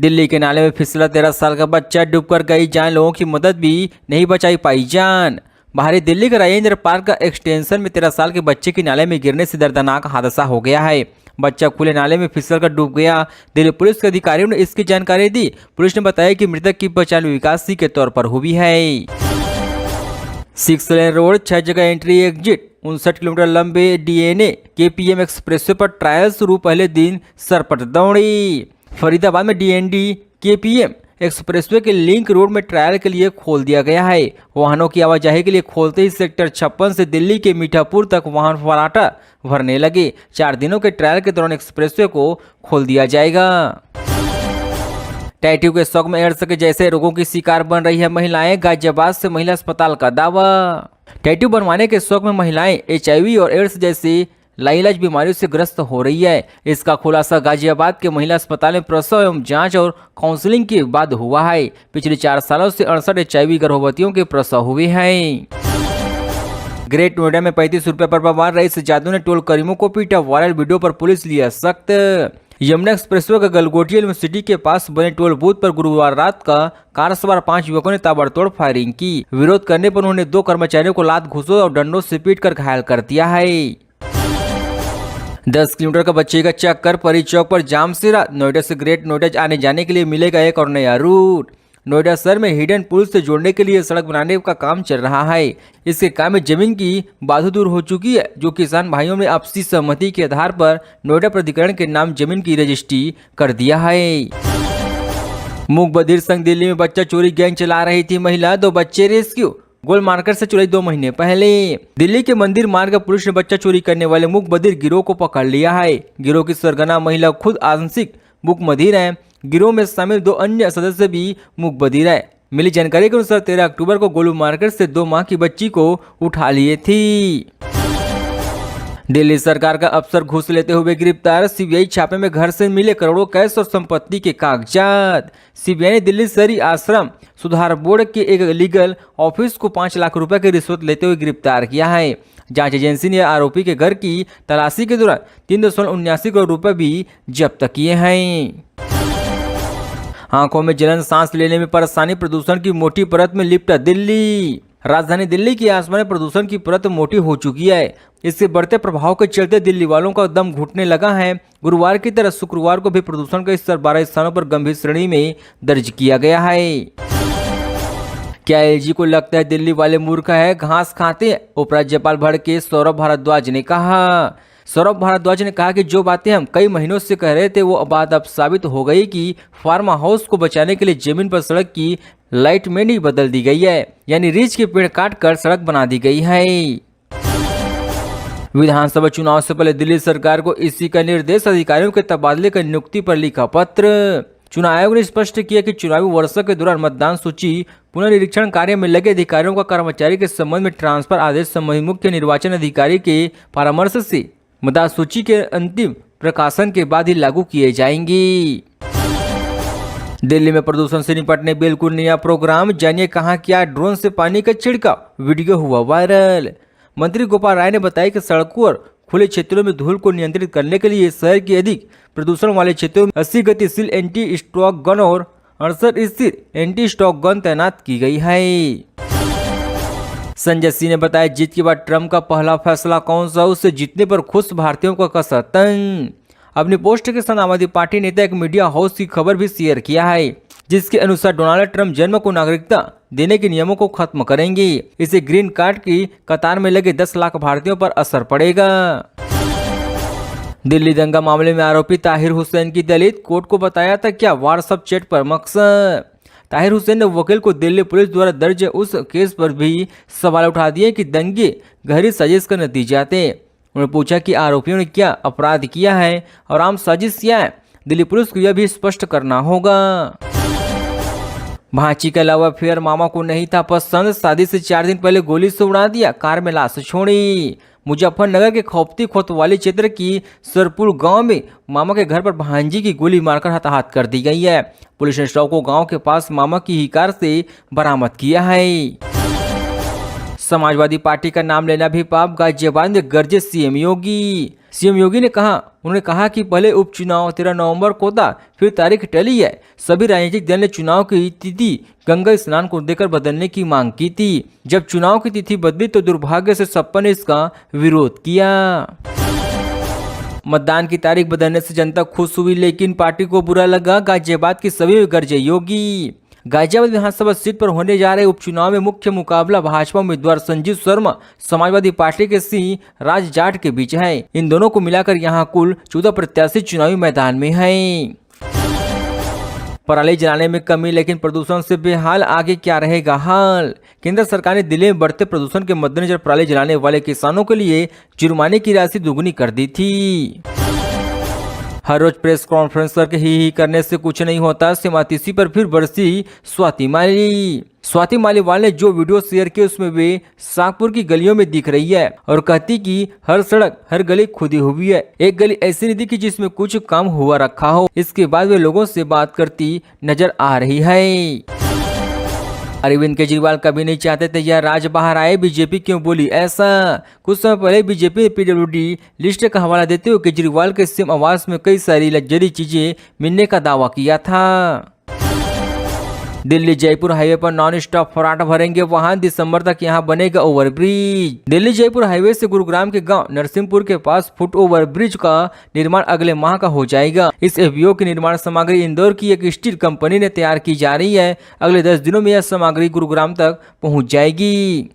दिल्ली के नाले में फिसला 13 साल का बच्चा डूबकर गई जान, लोगों की मदद भी नहीं बचाई पाई जान। बाहरी दिल्ली के राजेंद्र पार्क का एक्सटेंशन में 13 साल के बच्चे की नाले में गिरने से दर्दनाक हादसा हो गया है। बच्चा खुले नाले में फिसलकर डूब गया। दिल्ली पुलिस के अधिकारियों ने इसकी जानकारी दी। पुलिस ने बताया कि मृतक की पहचान विकास सिंह के तौर पर हुई है। 6 लेन रोड 6 जगह एंट्री एग्जिट 59 किलोमीटर लंबे डीएनए केपीएम एक्सप्रेसवे पर ट्रायल शुरू, पहले दिन सरपट दौड़ी। फरीदाबाद में डीएनडी केपीएम एक्सप्रेसवे के लिंक रोड में ट्रायल के लिए खोल दिया गया है। वाहनों की आवाजाही के लिए खोलते ही सेक्टर 56 से दिल्ली के मीठापुर तक वाहन फराटा भरने लगे। 4 दिनों के ट्रायल के दौरान एक्सप्रेसवे को खोल दिया जाएगा। टैटू के शौक में एड्स के जैसे रोगों की शिकार बन रही है महिलाएं, गाजियाबाद से महिला अस्पताल का दावा। टैटू बनवाने के शौक में महिलाएं HIV और एड्स जैसी लाइलाज बीमारियों से ग्रस्त हो रही है। इसका खुलासा गाजियाबाद के महिला अस्पताल में प्रसव एवं जांच और काउंसलिंग के बाद हुआ है। पिछले 4 सालों से 68 HIV गर्भवतियों के प्रसव हुए हैं। ग्रेट नोएडा में 35 रुपए पर बवाल रईस जादू ने टोल करीमों को पीटा, वायरल वीडियो पर पुलिस लिया सख्त। यमुना एक्सप्रेसवे का गलगोटिया यूनिवर्सिटी के पास बने टोल बूथ पर गुरुवार रात का कार सवार 5 युवकों ने ताबड़तोड़ फायरिंग की। विरोध करने पर उन्होंने 2 कर्मचारियों को लात घूंसों और डंडों से पीटकर घायल कर दिया है। 10 किलोमीटर का बच्चे का चक्कर, परी चौक पर जाम से रात। नोएडा से ग्रेट नोएडा आने जाने के लिए मिलेगा एक और नया रूट। नोएडा शहर में हिडन पुल से जोड़ने के लिए सड़क बनाने का काम चल रहा है। इसके काम में जमीन की बाधा दूर हो चुकी है, जो किसान भाइयों ने आपसी सहमति के आधार पर नोएडा प्राधिकरण के नाम जमीन की रजिस्ट्री कर दिया है। मूक बधिर संघ दिल्ली में बच्चा चोरी गैंग चला रही थी महिला, 2 बच्चे रेस्क्यू। गोल मार्केट से चुराई 2 महीने पहले। दिल्ली के मंदिर मार्ग पुलिस ने बच्चा चोरी करने वाले मूक बधिर गिरोह को पकड़ लिया है। गिरोह की सरगना महिला खुद आंशिक मूक बधिर है। गिरोह में शामिल 2 अन्य सदस्य भी मूक बधिर है। मिली जानकारी के अनुसार 13 अक्टूबर को गोलू मार्केट से 2 माह की बच्ची को उठा लिए थी। दिल्ली सरकार का अफसर घूस लेते हुए गिरफ्तार, सीबीआई छापे में घर से मिले करोड़ों कैश और संपत्ति के कागजात। सीबीआई ने दिल्ली शहरी आश्रम सुधार बोर्ड के एक लीगल ऑफिस को 5 लाख रुपए की रिश्वत लेते हुए गिरफ्तार किया है। जांच एजेंसी ने आरोपी के घर की तलाशी के दौरान 3.79 करोड़ रुपए भी जब्त किए हैं। आंखों में जलन, सांस लेने में परेशानी, प्रदूषण की मोटी परत में लिपटा दिल्ली। राजधानी दिल्ली के आसमान में प्रदूषण की परत मोटी हो चुकी है। इसके बढ़ते प्रभाव के चलते दिल्ली वालों का दम घुटने लगा है। गुरुवार की तरह शुक्रवार को भी प्रदूषण का स्तर 12 स्थानों पर गंभीर श्रेणी में दर्ज किया गया है। क्या एलजी को लगता है दिल्ली वाले मूर्ख है, घास खाते हैं? उपराज्यपाल भड़के, सौरभ भारद्वाज ने कहा। सौरभ भारद्वाज ने कहा कि जो बातें हम कई महीनों से कह रहे थे वो बात अब साबित हो गई कि फार्मा हाउस को बचाने के लिए जमीन पर सड़क की लाइटमेंट ही बदल दी गई है, यानी रीछ के पेड़ काटकर सड़क बना दी गई है। विधानसभा चुनाव से पहले दिल्ली सरकार को इसी का निर्देश, अधिकारियों के तबादले की नियुक्ति पर लिखा पत्र। चुनाव आयोग ने स्पष्ट किया कि चुनावी वर्षों के दौरान मतदान सूची पुनरीक्षण कार्य में लगे अधिकारियों का कर्मचारी के संबंध में ट्रांसफर आदेश संबंधी मुख्य निर्वाचन अधिकारी के परामर्श से मतदान सूची के अंतिम प्रकाशन के बाद ही लागू किए जाएंगी। दिल्ली में प्रदूषण से निपटने बिल्कुल नया प्रोग्राम, जानिए कहां किया ड्रोन से पानी का छिड़काव, वीडियो हुआ वायरल। मंत्री गोपाल राय ने बताया कि सड़कों और खुले क्षेत्रों में धूल को नियंत्रित करने के लिए शहर के अधिक प्रदूषण वाले क्षेत्रों में 80 गतिशील एंटी स्टॉक गन और 68 स्थिर एंटी स्टॉक गन तैनात की गई है। संजय सिंह ने बताया जीत के बाद ट्रंप का पहला फैसला कौन सा, उससे जीतने पर खुश भारतीयों का कसा तंग। अपनी पोस्ट के साथ आम आदमी पार्टी नेता एक मीडिया हाउस की खबर भी शेयर किया है, जिसके अनुसार डोनाल्ड ट्रंप जन्म को नागरिकता देने के नियमों को खत्म करेंगे। इससे ग्रीन कार्ड की कतार में लगे 10 लाख भारतीयों पर असर पड़ेगा। दिल्ली दंगा मामले में आरोपी ताहिर हुसैन की दलित कोर्ट को बताया था क्या व्हाट्सएप चैट पर मकसद। ताहिर हुसैन ने वकील को दिल्ली पुलिस द्वारा दर्ज उस केस पर भी सवाल उठा दिए कि दंगे गहरी साजिश का नतीजा थे। उन्होंने पूछा कि आरोपियों ने क्या अपराध किया है और आम साजिश क्या है। दिल्ली पुलिस को यह भी स्पष्ट करना होगा। भांची के अलावा फिर मामा को नहीं था पसंद, शादी से 4 दिन पहले गोली से उड़ा दिया, कार में लाश छोड़ी। मुजफ्फरनगर के खौफती कोतवाली क्षेत्र की सरपुर गांव में मामा के घर पर भांजी की गोली मारकर हताहत कर दी गई है। पुलिस ने शव को गांव के पास मामा की ही कार से बरामद किया है। समाजवादी पार्टी का नाम लेना भी पाप, गाजियाबाद में गरजे सीएम योगी। सीएम योगी ने कहा, उन्होंने कहा कि पहले उपचुनाव 13 नवंबर को था, फिर तारीख टली है। सभी राजनीतिक दल ने चुनाव की तिथि गंगा स्नान को देकर बदलने की मांग की थी। जब चुनाव की तिथि बदली तो दुर्भाग्य से सपा ने इसका विरोध किया। मतदान की तारीख बदलने से जनता खुश हुई, लेकिन पार्टी को बुरा लगा। गाजियाबाद की सभी में गरजे योगी। गाजियाबाद विधानसभा सीट पर होने जा रहे उपचुनाव में मुख्य मुकाबला भाजपा उम्मीदवार संजीव शर्मा समाजवादी पार्टी के सिंह राज जाट के बीच है। इन दोनों को मिलाकर यहां कुल 14 प्रत्याशी चुनावी मैदान में हैं। पराली जलाने में कमी, लेकिन प्रदूषण से बेहाल, आगे क्या रहेगा हाल। केंद्र सरकार ने दिल्ली में बढ़ते प्रदूषण के मद्देनजर पराली जलाने वाले किसानों के लिए जुर्माने की राशि दोगुनी कर दी थी। हर रोज प्रेस कॉन्फ्रेंस करके ही करने से कुछ नहीं होता। सीमातीसी पर फिर बरसी स्वाति मालीवाल ने जो वीडियो शेयर किए उसमें वे सागपुर की गलियों में दिख रही है और कहती कि हर सड़क हर गली खुदी हुई है। एक गली ऐसी नहीं दिखी जिसमें कुछ काम हुआ रखा हो। इसके बाद वे लोगों से बात करती नजर आ रही है। अरविंद केजरीवाल कभी नहीं चाहते थे यह राज बाहर आए, बीजेपी क्यों बोली ऐसा। कुछ समय पहले बीजेपी ने पीडब्ल्यूडी लिस्ट का हवाला देते हुए केजरीवाल के सीएम आवास में कई सारी लग्जरी चीजें मिलने का दावा किया था। दिल्ली जयपुर हाईवे पर नॉन स्टॉप फराट भरेंगे वाहन, दिसंबर तक यहां बनेगा ओवरब्रिज। दिल्ली जयपुर हाईवे से गुरुग्राम के गांव नरसिंहपुर के पास फुट ओवर ब्रिज का निर्माण अगले माह का हो जाएगा। इस एफबीओ की निर्माण सामग्री इंदौर की एक स्टील कंपनी ने तैयार की जा रही है। अगले 10 दिनों में यह सामग्री गुरुग्राम तक पहुंच जाएगी।